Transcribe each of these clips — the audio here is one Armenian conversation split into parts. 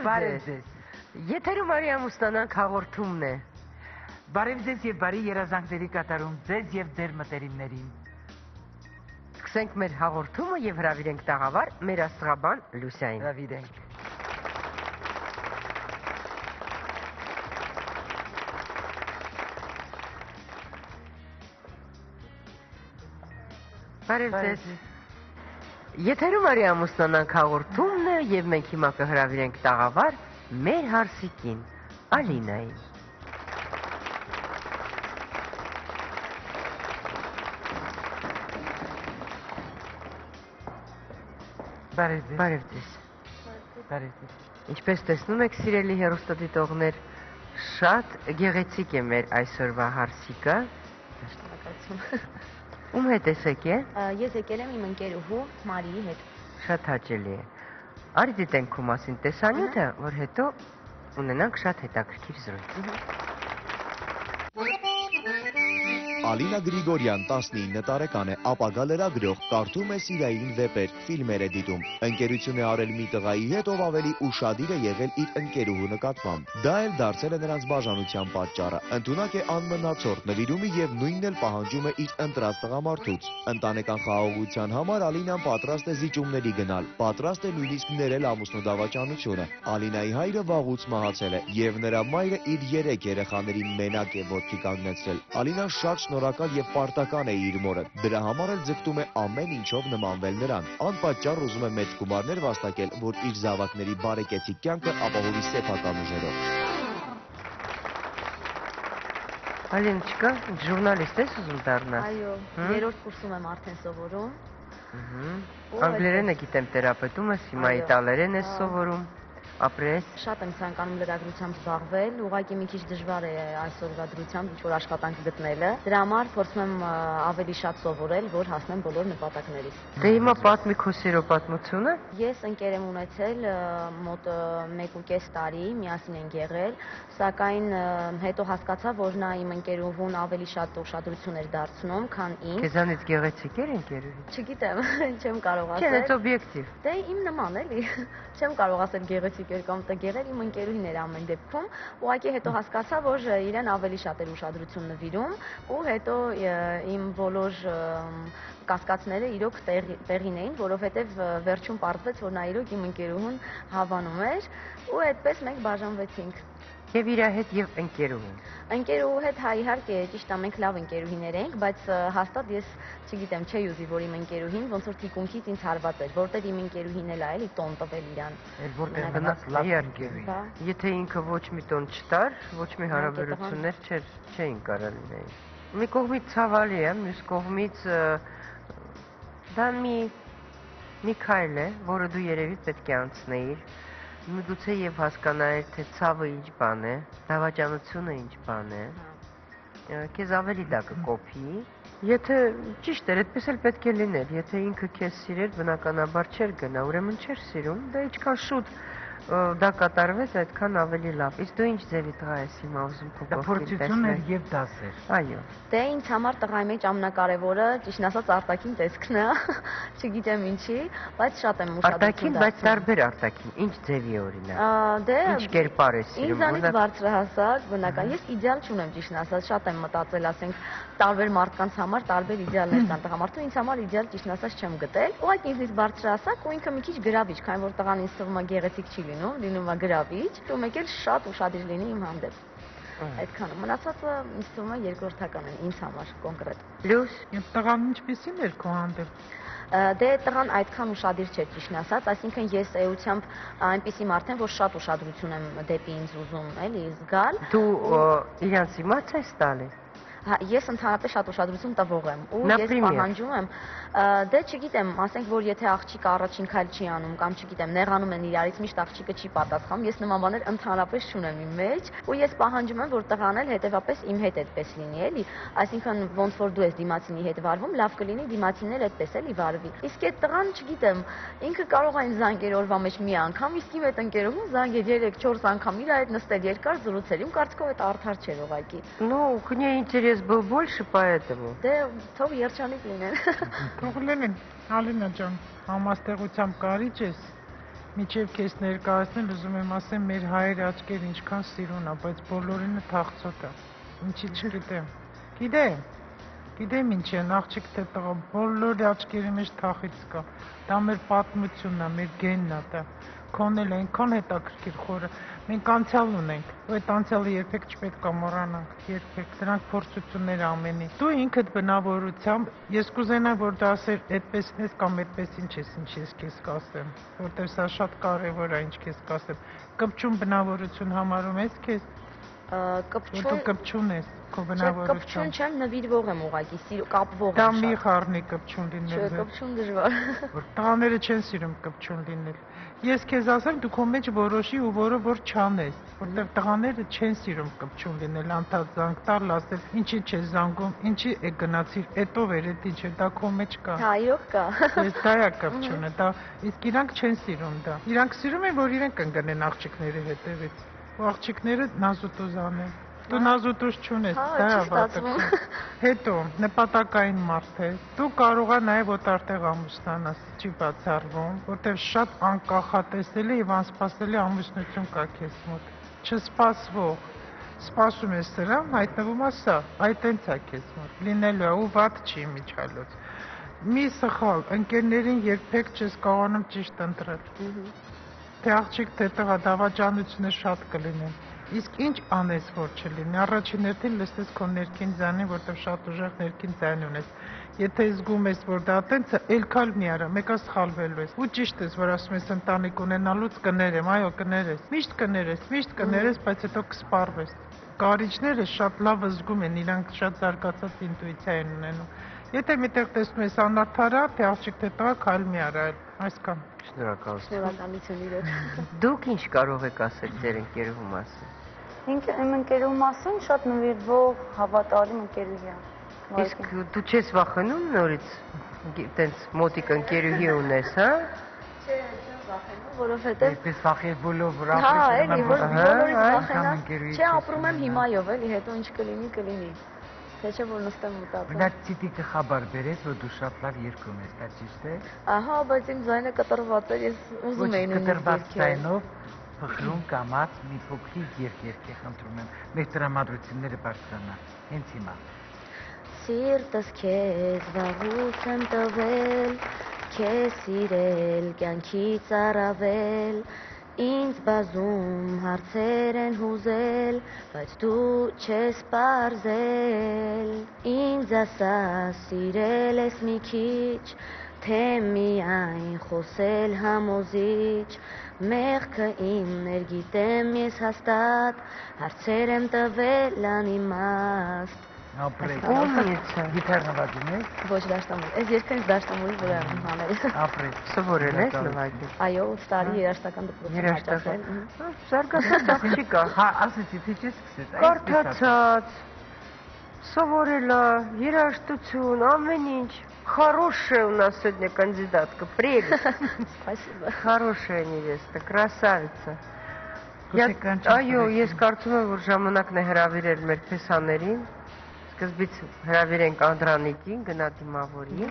Բարև ձեզ։ Եթերում Արիամ Ուսնանանք հաղորդումն է։ Բարև ձեզ եւ բարի երազանքների կատարում ձեզ եւ ձեր մտերիմներին։ Սկսենք մեր հաղորդումը եւ հրավիրենք տաղավար մեր աստղաբան Լուսիային։ Հրավիրենք։ Բարև ձեզ։ Եթերում Արիամ Ուսնանանք հաղորդումն է եւ մենք հիմա կհրավիրենք տաղավար մեր հարսիկին Ալինային։ Բարև ձեզ։ Բարև ձեզ։ Բարև ձեզ։ Ինչպես տեսնում եք, սիրելի հեռուստադիտողներ, շատ գեղեցիկ է մեր այսօրվա հարսիկը։ Շնորհակալություն։ Ում հետ ես եկել։ Ես եկել եմ իմ ընկերուհու Մարիի հետ։ Շատ հաճելի է։ Արի դիտենք քո մասին տեսանյութը, որ հետո ունենանք շատ հետաքրքիր զրույց։ Ալինա Գրիգորյան 19 տարեկան է, ապագա լրագրող, կարդում է սիրային վեպեր, ֆիլմեր է դիտում։ Ընկերություն է արել մի տղայի հետ, ով ավելի ուշադիր է եղել իր ընկերուհու նկատմամբ։ Դա էլ դարձել է նրանց բաժանության պատճառը։ Ընդունակ է անմնացորդ նվիրումի եւ նույնն էլ պահանջում է իր ընտրած տղամարդուց։ Ընտանեկան խաղաղության համար Ալինան պատրաստ է զիջումների գնալ, պատրաստ է նույնիսկ ներել ամուսնու դավաճանությունը։ Ալինայի հայրը վաղուց մահացել է եւ նրա մայրը իր 3 երեխաների մենակ է ոտքի կանգնեցրել։ Ալինան շատ շնորհակալ եւ պարտական է իր մորը։ Դրա համար էլ ձգտում է ամեն ինչով նմանվել նրան։ Անպատճառ ուզում է մեծ գումարներ վաստակել, որ իր զավակների բարեկեցիկ կյանքը ապահովի սեփական ուժերով։ Ալինչկա, ժուրնալիստ ես ուզում դառնալ։ Այո, 3-րդ կուրսում եմ արդեն սովորում։ Անգլերենը գիտեմ տերապետում ես, հիմա իտալերեն ես սովորում, ապրես։ Շատ եմ ցանկանում լրագրությամբ զբաղվել, ուղղակի մի քիչ դժվար է այսօրվա դրությամբ ինչ-որ աշխատանք գտնելը։ Դրա համար փորձում եմ ավելի շատ սովորել, որ հասնեմ բոլոր նպատակներիս։ Դե հիմա պատմի քո սիրո պատմությունը։ Ես ընկեր եմ ունեցել մոտ 1.5 տարի, միասին ենք եղել, սակայն հետո հասկացա, որ նա իմ ընկերուհուն ավելի շատ ուշադրություն էր դարձնում, քան ինձ։ Քեզանից գեղեցիկ էր ընկերուհին։ Չգիտեմ, չեմ կարող ասել։ Չէ, դա օբյեկտիվ։ Դե իմ նման էլի։ Չեմ կարող ասել գեղեցիկ էր կամ տգեղել, իմ ընկերուհին էր ամեն դեպքում։ Ուղղակի հետո հասկացա, որ իրեն ավելի շատ էր ուշադրություն նվիրում, ու հետո իմ բոլոր կասկածները իրոք տեղին էին, որովհետև վերջում պարզվեց, որ նա իրոք իմ ընկերուհուն հավանում էր, ու այդպես մենք բաժանվեցինք։ Եվ իր հետ եւ ընկերուհուն։ Ընկերուհու հետ հա իհարկե ճիշտ է, մենք լավ ընկերուհիներ ենք, բայց հաստատ ես չգիտեմ, չէի ուզի, որ իմ ընկերուհին ոնց որ թիկունքից ինձ հարված էր, որտեղ իմ ընկերուհին էլ է, էլի տոն տվել իրան։ Որտեղ գնաց լավ ընկերուհի։ Եթե ինքը ոչ մի տոն չտար, ոչ մի հարաբերություններ չէին կարող լինել։ Մի կողմից ցավալի է, մյուս կողմից դա մի քայլ է, որը դու երևի պետք է անցնեիր։ Միգուցե եւ հասկանայր, թե ցավը ինչ բան է, դավաճանությունը ինչ բան է։ Քեզ ավելի դա կկոփի։ Եթե ճիշտ էր, այդպես էլ պետք է լիներ։ Եթե ինքը քեզ սիրեր, բնականաբար չէր գնա, ուրեմն չէր սիրում։ Դա ինչքան շուտ դա կատարվեց, այդքան ավելի լավ։ Իսկ դու ինչ ձևի տղա ես հիմա ուզում քո կողքին տեսնել։ Փորձություն էր եւ դաս էր։ Այո։ Դե ինձ համար տղայի մեջ ամենակարևորը, ճիշտ ասած, արտաքին տեսքն է, չգիտեմ ինչի, բայց շատ եմ ուշադրություն դարձնում։ Արտաքին, բայց տարբեր արտաքին, ինչ ձևի օրինակ։ Դե ինչ կերպար է սիրում։ Ինձանից բարձրահասակ, բնական, ես իդեալ չունեմ, ճիշտ ասած, շատ եմ մտածել, ասենք, տարբեր մարդկանց համար տարբեր իդեալներ կան տղամարդու, ինձ համար իդեալ ճիշտ ասած չեմ գտել։ Ուղղակի ինձնից բարձրահասակ ու ինքը մի քիչ գրավիչ, քանի որ տղան ինձ թվում է գեղեցիկ չի լինում է գրավիչ, ու մեկ էլ շատ ուշադիր լինի իմ հանդեպ։ Այդքանը մնացածը ինձ թվում է երկրորդական են ինձ համար կոնկրետ։ Լյուս, տղան ինչպեսին էր քո հանդեպ։ Դե տղան այդքան ուշադիր չէր ճիշտ ասած, այսինքն ես էությամբ այնպիսի մարդ եմ, որ շատ ուշադրություն եմ դեպի ինձ ուզում, էլի զգալ։ Դու իրանց իմաց ես տալի։ Ես ընդհանրապես շատ ուշադրություն տվող եմ ու ես պահանջում եմ, դե չգիտեմ, ասենք որ եթե աղջիկը առաջին քայլ չի անում կամ չգիտեմ, նեղանում են իրարից, միշտ աղջիկը չի պատասխանում, ես նման բաներ ընդհանրապես չունեմ իմ մեջ ու ես պահանջում եմ, որ տղան էլ հետևապես իմ հետ այդպես լինի, էլի, այսինքն ոնց որ դու ես դիմացինի հետ վարվում, լավ կլինի դիմացինն էլ այդպես էլի վարվի։ Իսկ այդ տղան, չգիտեմ, ինքը կարող է ինձ զանգեր օրվա մեջ մի անգամ, իսկ իմ այդ ընկերուհուն զանգեր 3-4 անգամ իր հետ նստել երկար զրուցել, իմ կարծիքով այդ արդար չէր ուղղակի։ Ну, к ней интерес был больше, поэтому. Դե թող երջանիկ լինեն։ Թող լինեն, Ալինա ջան, համաստեղությամբ կարիճ ես, Միջև քեզ ներկայացնել ուզում եմ ասեմ մեր հայեր աչքեր ինչքան սիրուն է, բայց բոլորինը թախծոտ է։ Ինչի չգիտեմ։ Գիտեմ ինչ են, աղջիկ թե տղա, բոլորի աչքերի մեջ թախից կա։ Դա մեր պատմությունն է, մեր գենն է դա։ Քոնել այնքան հետաքրքիր խորը։ Մենք անցյալ ունենք, ու այդ անցյալը երբեք չպետք է մոռանանք, երբեք։ Դրանք փորձություններ ամենի։ Դու ինքդ բնավորությամբ, ես կուզենամ, որ դա ասեր այդպես ես կամ այդպես ինչ ես քեզ կասեմ, որտեղ սա շատ կարևոր է ինչ քեզ կասեմ։ Կպչուն բնավորություն համարում ես քեզ։ Կպչուն կպչուն ես քո բնավորություն։ Կպչուն չեմ, նվիրվող եմ ուղղակի, կապվող եմ։ Դա մի խառնի կպչուն լինել։ Չէ, կպչուն դժվար։ Որ տղաները չեն սիրում կպչուն լինել։ Ես քեզ ասեմ, դու քո մեջ որոշի ու որ չանես, որտեղ տղաները չեն սիրում կպչուն լինել, անդադ զանգ տալ, ասել, ինչի չես զանգում, ինչի է գնացիր, էտո վեր էդ ինչ է, դա քո մեջ կա։ Հա, իրոք կա։ Ես դա է կպչունը, դա իսկ իրանք չեն սիրում դա։ Իրանք սիրում են, որ իրենք կընկնեն աղջիկների հետևից։ Ու աղջիկները նազուտոզ անեն։ Դու նազուտոզ չունես, դա է վատը։ Հետո նպատակային մարդ ես։ Դու կարող ես նաև օտարտեղ ամուսնանաս, չի բացառվում, որտեղ շատ անկախատեսելի եւ անսպասելի ամուսնություն կա քեզ մոտ։ Չսպասվող։ Սպասում ես սրան, հայտնվում է սա, այդ տենց է քեզ մոտ։ Լինելու է ու վատ չի միջալոց։ Մի սխալ, ընկերներին երբեք չես կարողանում ճիշտ ընտրել։ Թե աղջիկ թե տղա դավաճանությունը շատ կլինեն։ Իսկ ինչ անես որ չլինի, առաջին հերթին լսես քո ներքին ձայնին, որտեղ շատ ուժեղ ներքին ձայն ունես։ Եթե զգում ես, որ դա տենց է, ելքալ մի արա, մեկը սխալվելու ես։ Ու ճիշտ ես, որ ասում ես ընտանիք ունենալուց կներեմ, այո, կներես։ Միշտ կներես, բայց հետո կսպառվես։ Կարիճները շատ լավ զգում են, իրանք շատ զարգացած ինտուիցիա են ունենում։ Եթե միտեղ տեսնում ես անարդարա, թե աղջիկ թե տղա, քայլ մի արա, այսքան։ Շնորհակալություն իրոք։ Դուք ինչ կարող եք ասել ձեր ընկերուհու մասին։ Իմ ընկերուհու մասին շատ նվիրվող, հավատարիմ ընկերուհի է։ Իսկ դու չես վախենում նորից տենց մոտիկ ընկերուհի ունես, հա։ Չէ, չեմ վախենում, որովհետև Այդպես վախենալով որ հա, ապրում էլի, որ բոլորից վախենա։ ընկերուհի Չէ, ապրում եմ հիմայով, էլի, հետո ինչ կլինի։ Թե չէ որ նստեմ մտածեմ։ Մենակ ցիտիկը խաբար բերես, որ դու շատ լավ երգում ես, դա ճիշտ է։ Ահա, բայց իմ ձայնը կտրված էր, ես ուզում էի նույնիսկ կտրված ձայնով փխրուն կամած մի փոքրիկ երգ խնդրում եմ, մեր տրամադրությունները բարձրանա, հենց հիմա։ Սիրտս քեզ վաղուց եմ տվել, քեզ սիրել, կյանքից առավել, ինձ բազում հարցեր են հուզել, բայց դու չես պարզել, ինձ ասա սիրել ես մի քիչ, թե միայն խոսել համոզիչ, մեղքը իմներ գիտեմ ես հաստատ, հարցեր եմ տվել անիմաստ։ Ապրեք։ Умница։ Գիտար նվագում ես։ Ոչ դաշտամուր, այս երկը ինձ դաշտամուրի վրա եմ հանել։ Ապրեք։ Սովորել ես նվագել։ Այո, 8 տարի երաժշտական դպրոցում հաճախել։ Զարգացած աղջիկ է։ Հա, ասեցի, թե չես սկսես։ Կարդացած, սովորելա, երաժշտություն, ամեն ինչ։ Хорошая у нас сегодня кандидатка, прелесть. Спасибо. Хорошая невеста, красавица։ Կոչեկանչի Այո, ես կարծում եմ, որ ժամանակն է հրավիրել մեր փեսաներին։ Սկզբից հրավիրենք Անդրանիկին, գնա դիմավորի։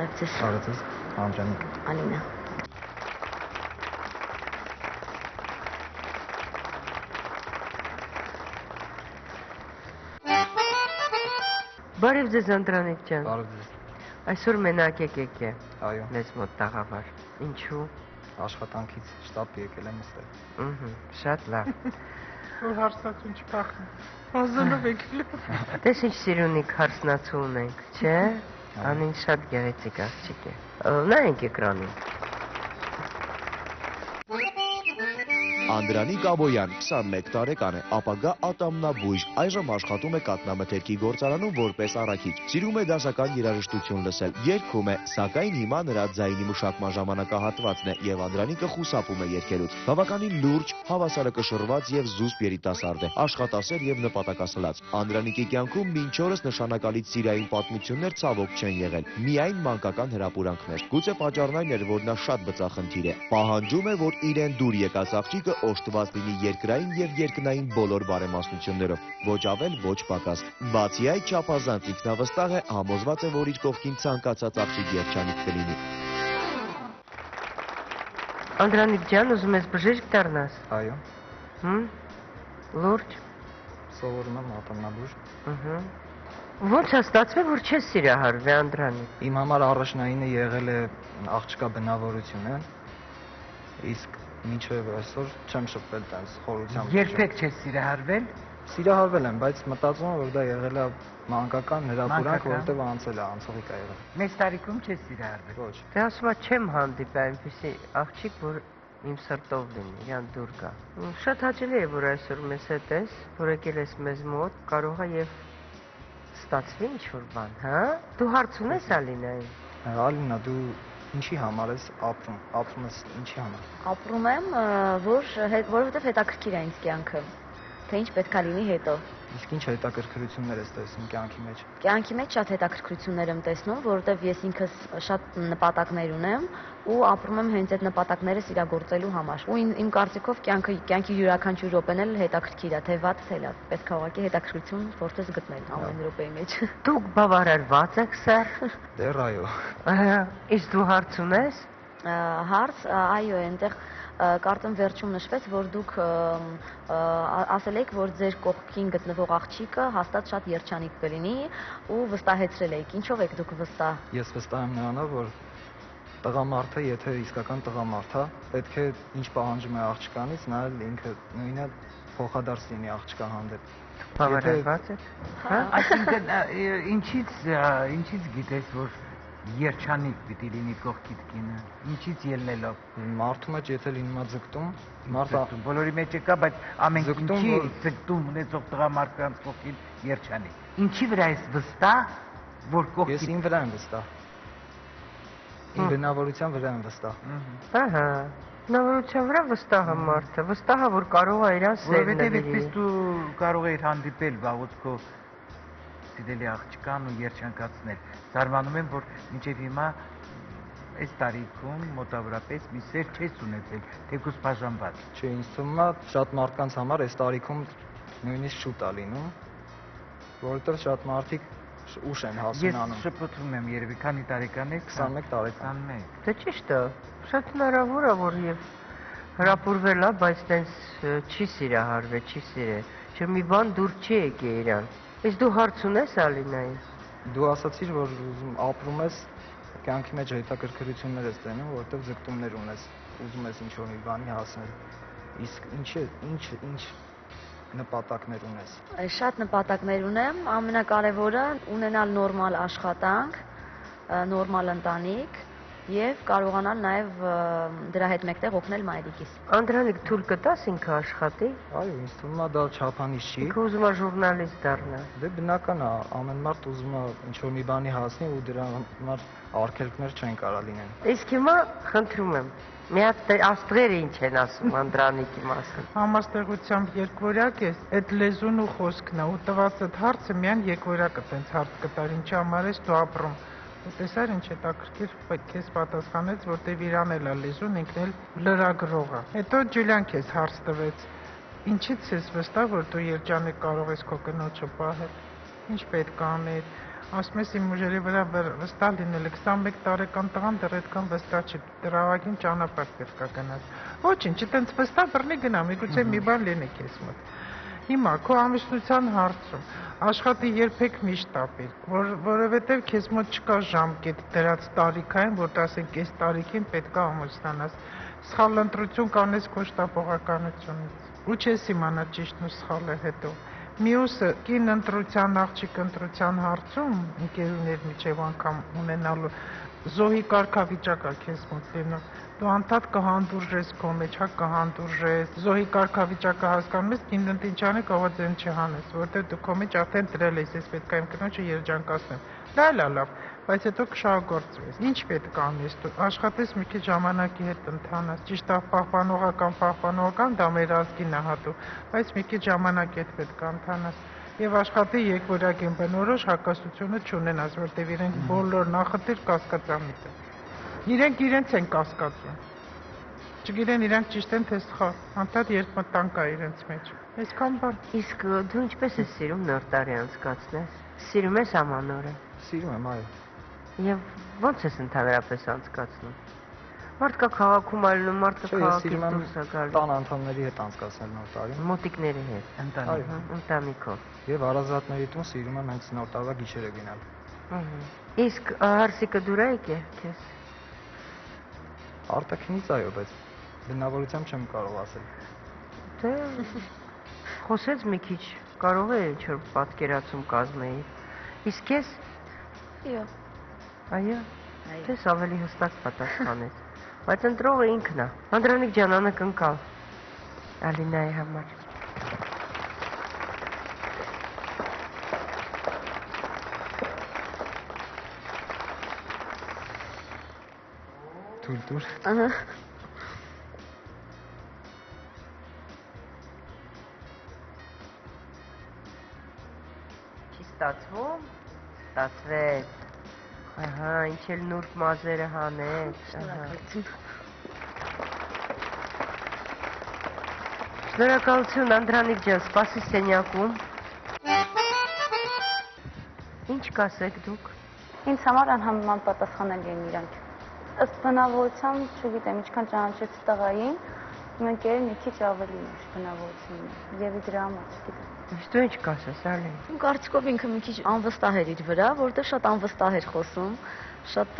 Այդպես։ Արեցես, Անդրանիկ։ Ալինա։ Բարև ձեզ Անդրանիկ ջան։ Բարև ձեզ։ Այսօր մենակ եք է։ Այո, Մեզ մոտ տաղավար։ Ինչու։ աշխատանքից շտապ եկել եմ այստեղ։ Շատ լավ։ Որ հարցածուն չփախնի։ Հազելով եկել։ Տես ինչ սիրունիկ հարսնացու ունենք, չէ։ Անին շատ գեղեցիկ աղջիկ է։ Նայենք էկրանին։ Անդրանիկ Աբոյան 21 տարեկան է, ապագա ատամնաբույժ, այժմ աշխատում է կաթնամթերքի գործարանում որպես առաքիչ։ Սիրում է դասական երաժշտություն լսել, երգում է, սակայն հիմա նրա ձայնի մշակման ժամանակահատվածն է եւ Անդրանիկը խուսափում է երգելուց։ Բավականին լուրջ, հավասարակշռված եւ զուսպ երիտասարդ է, աշխատասեր եւ նպատակասլաց։ Անդրանիկի կյանքում մինչ օրս նշանակալից սիրային պատմություններ ցավոք չեն եղել, միայն մանկական հրապուրանքներ։ Գուցե պատճառն այն էր, որ նա շատ բծախնդիր է, պահանջում է, որ իրեն դուր եկած աղջիկը օժտված լինի երկրային եւ երկնային բոլոր բարեմասնություններով, ոչ ավել, ոչ պակաս։ Բացի այդ, չափազանց ինքնավստահ է, համոզված է, որ իր կողքին ցանկացած աղջիկ երջանիկ կլինի։ Անդրանիկ ջան, ուզում ես բժիշկ դառնաս։ Այո։ Լուրջ։ Սովորում եմ ատամնաբույժ։ Ո՞նց է ստացվել, որ չես սիրահարվել, Անդրանիկ։ Իմ համար առաջնայինը եղել է աղջկա բնավորությունը, իսկ մինչև այսօր չեմ շփվել տենց խորությամբ։ Երբեք չես սիրահարվել։ Սիրահարվել եմ, բայց մտածում եմ, որ դա եղել է մանկական հրապուրանք, որովհետև անցել է, անցողիկ է եղել։ Մեծ տարիքում չես սիրահարվել։ Ոչ։ Դե ասում եմ, չեմ հանդիպել այնպեսի աղջիկ, որ իմ սրտով լինի, իրան դուր գա։ Շատ հաճելի է, որ այսօր մեզ հետ ես, որ եկել ես մեզ մոտ, կարող է եւ ստացվի ինչ-որ բան, հա? Դու հարց ունես Ալինային։ Ալինա, դու ինչի համար ես ապրում։ Ապրում ես ինչի համար։ Ապրում եմ, որովհետև հետաքրքիր է ինձ կյանքը, թե ինչ պետքա լինի հետո։ Իսկ ինչ հետաքրքրություններ ես տեսնում կյանքի մեջ։ Կյանքի մեջ շատ հետաքրքրություններ եմ տեսնում, որովհետև ես ինքս շատ նպատակներ ունեմ ու ապրում եմ հենց այդ նպատակներս իրագործելու համար։ Ու իմ կարծիքով կյանքի յուրաքանչյուր րոպեն էլ հետաքրքիր է, թե վատ, թե լավ։ Պետք է ուղղակի հետաքրքրություն փորձես գտնել ամեն րոպեի մեջ։ Դուք բավարարված եք, սեր։ Դեռ այո։ Իսկ դու հարց ունես։ Հարց, այո, այնտեղ կարծեմ վերջում նշվեց, որ դուք ասել եք, որ ձեր կողքին գտնվող աղջիկը հաստատ շատ երջանիկ կլինի ու վստահեցրել եք։ Ինչով եք դուք վստահ։ Ես վստահ եմ նրանով, որ տղամարդը, եթե իսկական տղամարդ է, պետք է ինչ պահանջում է աղջկանից, նա ինքը նույնը փոխադարձ լինի աղջկա հանդեպ։ Բավարարված եք։ Այսինքն ինչից գիտես, որ երջանիկ պիտի լինի կողքիդ կինը։ Ինչից ելնելով։ Մարդու մեջ եթե լինում է ձգտում, մարդը բոլորի մեջ կա, բայց ամեն ինչի ձգտում ունեցող տղամարդկանց կողքին երջանիկ։ Ինչի վրա ես վստահ, որ կողքիդ։ Ես ին վրա եմ վստահ։ Իմ բնավորության վրա եմ վստահ։ Ահա։ Բնավորության վրա վստահ է մարդը, վստահ է, որ կարող է իրան սերն որովհետև այդպես դու կարող ես հանդիպել վաղուց քո սիրելի աղջկան ու երջանկացնել։ Զարմանում եմ, որ մինչև հիմա այս տարիքում մոտավորապես մի սեր չես ունեցել, թեկուզ բաժանված։ Չէ, ինձ թվում է շատ մարդկանց համար այս տարիքում նույնիսկ շուտ է լինում, որովհետև շատ մարդիկ ուշ են հասունանում։ Ես շփոթվում եմ, երևի քանի տարեկան եք։ 21 տարեկան։ 21։ Դե ճիշտ է, շատ հնարավոր է, որ եւ հրապուրվել է, բայց տենց չի սիրահարվել, չի սիրել։ Չէ, մի բան դուր չի եկել իրան։ Իսկ դու հարց ունես Ալինային։ Դու ասացիր, որ ապրում ես կյանքի մեջ հետաքրքրություններ ես տենում, որովհետև ձգտումներ ունես, ուզում ես ինչ-որ մի բանի հասնել։ Իսկ ինչ նպատակներ ունես։ Շատ նպատակներ ունեմ, ամենակարևորը ունենալ նորմալ աշխատանք, նորմալ ընտանիք եւ կարողանալ նաեւ դրա հետ մեկտեղ օգնել մայրիկիս։ Անդրանիկ, թույլ կտաս ինքը աշխատի։ Այո, ինձ թվում է դա չափանիշ չի։ Ինքը ուզում է ժուրնալիստ դառնալ։ Դե բնական է, ամեն մարդ ուզում է ինչ-որ մի բանի հասնի ու դրա համար արգելքներ չեն կարող լինեն։ Իսկ հիմա խնդրում եմ, մի հատ աստղերը ինչ են ասում Անդրանիկի մասին։ Համաստեղությամբ երկվորյակ է, այդ լեզուն ու խոսքն է, ու տված այդ հարցը միայն երկվորյակը տենց հարց կտար, ինչի համար ես դու ապրում։ Ու տեսար ինչ հետաքրքիր քեզ պատասխանեց, որտեվ իրան էլ է լեզուն, ինքն էլ լրագրող է։ Հետո Ջուլիան քեզ հարց տվեց. ինչից ես վստահ, որ դու երջանիկ կարող ես քո կնոջը պահել։ Ինչ պետք է անել։ Ասում ես իմ ուժերի վրա վստահ լինել, 21 տարեկան տղան դեռ այդքան վստահ չի, դրավագին ճանապարհ պետք է գնաս։ Ոչինչ, այտենց վստահ բռնի գնա, միգուցե մի բան լինի քեզ մոտ։ Հիմա քո ամուսնության հարցում աշխատի երբեք միշտ ապիր, որովհետև քեզ մոտ չկա ժամկետ դրած տարիքային, որ ասենք այս տարիքին պետք է ամուսնանաս։ Սխալ ընտրություն կանես քո շտապողականությունից։ Ու չես իմանա ճիշտն ու սխալը հետո։ Մյուսը կին ընտրության, աղջիկ ընտրության հարցում ընկերուներ միջև անգամ ունենալու զոհի կարգավիճակա քեզ մոտ լինում։ Դու անդադ կհանդուրժես քո մեջ, հա կհանդուրժես։ Զոհի կարգավիճակը հասկանում ես, կին ընտինչանը կարող է չհանես, որտեղ դու քո մեջ արդեն դրել ես, ես պետք է իմ կնոջը երջանկացնեմ։ Լավ, բայց հետո կշահագործվես։ Ինչ պետք է անես դու։ Աշխատես մի քիչ ժամանակի հետ ընթանաս։ Ճիշտ է, պահպանողական դա մեր ազգին է հատու, բայց մի քիչ ժամանակի հետ պետք է ընթանաս։ Եվ աշխատի երկվորյակին բնորոշ հակասությունը չունենաս, որտեղ իրենք բոլոր նախնդիր կասկածամիտ են։ Իրենք իրենց են կասկածում։ Չգիտեն իրանք ճիշտ են թե սխալ։ Անդադ երկմտան կա իրենց մեջ։ Այսքան բան։ Իսկ դու ինչպես ես սիրում նոր տարի անցկացնել։ Սիրում ես ամանորը։ Սիրում եմ, այո։ Եվ ո՞նց ես ընդհանրապես անցկացնում։ Մարդկա քաղաքում այլնում, մարդկա քաղաքից դուրս է գալու։ Տան անդամների հետ անցկացնել նոր տարին։ Մոտիկների հետ։ Ընտանիքով։ Եվ հարազատների տուն սիրում եմ հենց նոր տարվա գիշերը գնալ։ Իսկ հարսիկը դուր է եկել քեզ։ Արտաքինից այո, բայց բնավորությամբ չեմ կարող ասել։ Դե խոսեց մի քիչ, կարող է ինչ-որ պատկերացում կազմեի։ Իսկ ես։ Այո։ Դες ավելի հստակ պատասխանեց։ Բայց ընտրողը ինքն է։ Անդրանիկ ջան, անակնկալ։ Ալինայի համար։ Թույլ։ Չի ստացվում։ Ստացվեց։ Ահա, ինչ էլ նուրբ մազերը հանեց։ Շնորհակալություն Անդրանիկ ջան, սպասի սենյակում։ Ինչ կասեք դուք։ Ինձ համար անհամեմատ պատասխանելի են իրանք։ Ըստ բնավորության, չգիտեմ, ինչքան ճանաչեցի տղային, մենք երբ մի քիչ ավելի ուշ բնավորությունն է։ Եվ դրա համար չգիտեմ։ Դու ինչ կասես, Ալին։ Իմ կարծիքով ինքը մի քիչ անվստահ էր իր վրա, որտեղ շատ անվստահ էր խոսում, շատ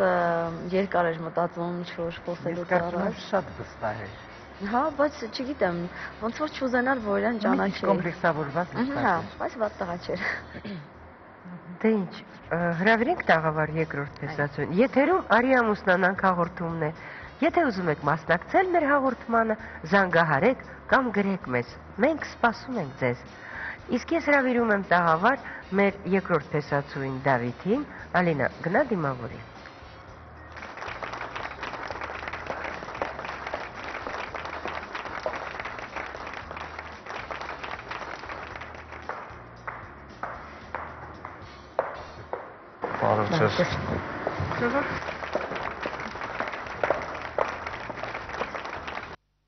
երկար էր մտածում, ինչ-որ խոսելուց առաջ։ Շատ վստահ էր։ Հա, բայց չգիտեմ, ոնց որ չուզենար, որ իրան ճանաչի։ Կոմպլեքսավորված վստահ։ Հա, բայց ված տղա չէր։ Դե ինչ, հրավիրենք տաղավար երկրորդ տեսացուն։ Եթերում Արի ամուսնանանք հաղորդումն է։ Եթե ուզում եք մասնակցել մեր հաղորդմանը, զանգահարեք կամ գրեք մեզ։ Մենք սպասում ենք ձեզ։ Իսկ ես հրավիրում եմ տաղավար մեր երկրորդ տեսացուին Դավիթին, Ալինա, գնա դիմավորի։ Բարև ձեզ։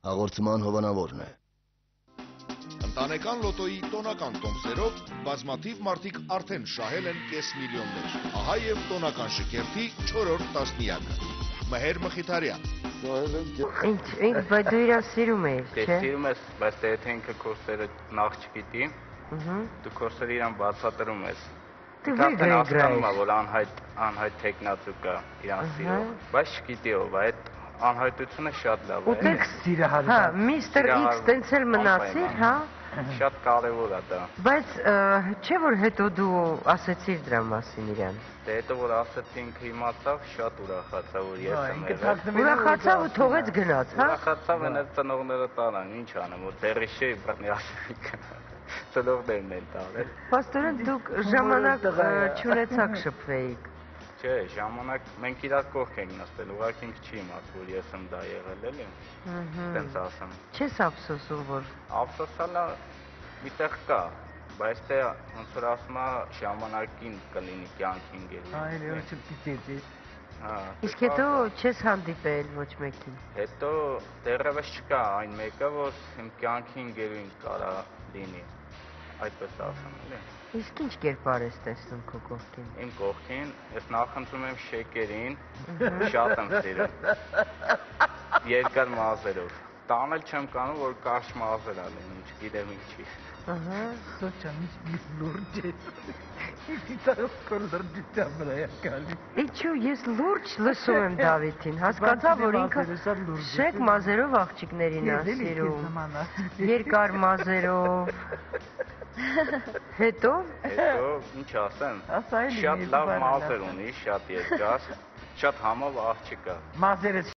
Հաղորդման հովանավորն է։ Ընտանեկան լոտոյի տոնական տոմսերով բազմաթիվ մարդիկ արդեն շահել են կես միլիոններ։ Ահա եւ տոնական շքերթի 4-րդ տասնյակը։ Մհեր Մխիթարյան։ Ինչ, բայց դու իրան սիրում ես, չէ՞։ Դե սիրում ես, բայց դե եթե ինքը կորսերը նախ չգիտի, դու կորսերը իրան բացատրում ես։ Դու հասկանում ես, որ անհայտ տեխնացու կա իրան սիրող, բայց չգիտի ով, այդ անհայտությունը շատ լավ է։ Ու տեքստը, հա, Mr. X տենց էլ մնացիր, հա։ Շատ կարևոր է դա։ Բայց չէ՞ որ հետո դու ասեցիր դրա մասին իրան։ Դե հետո որ ասեցի ինքը իմացավ, շատ ուրախացավ, որ ես եմ եղել։ Ուրախացավ ու թողեց գնաց, հա։ Ուրախացավ են ծնողները տալան, ինչ անեմ, որ դեռ շեի բռնի ասենք։ Ծնողներն են տալել։ Պաստորեն դուք ժամանակ չունեցաք շփվեիք։ Չէ, ժամանակ մենք իրար կողք ենք նստել, ուղղակի ինքը չի իմաց, որ ես եմ դա եղել էլի։ Տենց ասեմ։ Չես ափսոսում, որ ափսոսալը միտեղ կա, բայց դե ոնց որ ասում է ժամանակին կլինի կյանքին գալու։ Այո, չպիտի։ Հա։ Իսկ հետո չես հանդիպել ոչ մեկին։ Հետո դեռևս չկա այն մեկը, որ իմ կյանքին գելույն կարա լինի։ Այդպես ասեմ, էլի։ Իսկ ինչ կերպար ես տեսնում քո կողքին։ Իմ կողքին ես նախընտրում եմ շեկերին, շատ եմ սիրում։ Երկար մազերով։ Տանել չեմ կանում, որ կարճ մազեր ալեն, չգիտեմ ինչի։ Ահա, սոչան ինչ լուրջ է։ Դիտարով կոլորդիտամ վրա եկալի։ Ինչու ես լուրջ լսում եմ Դավիթին, հասկացա, որ ինքը շեք մազերով աղջիկներին է սիրում։ Երկար մազերով։ Հետո ինչ ասեմ, շատ լավ մազեր ունի, շատ երկար, շատ համով աղջիկ է։ Մազերը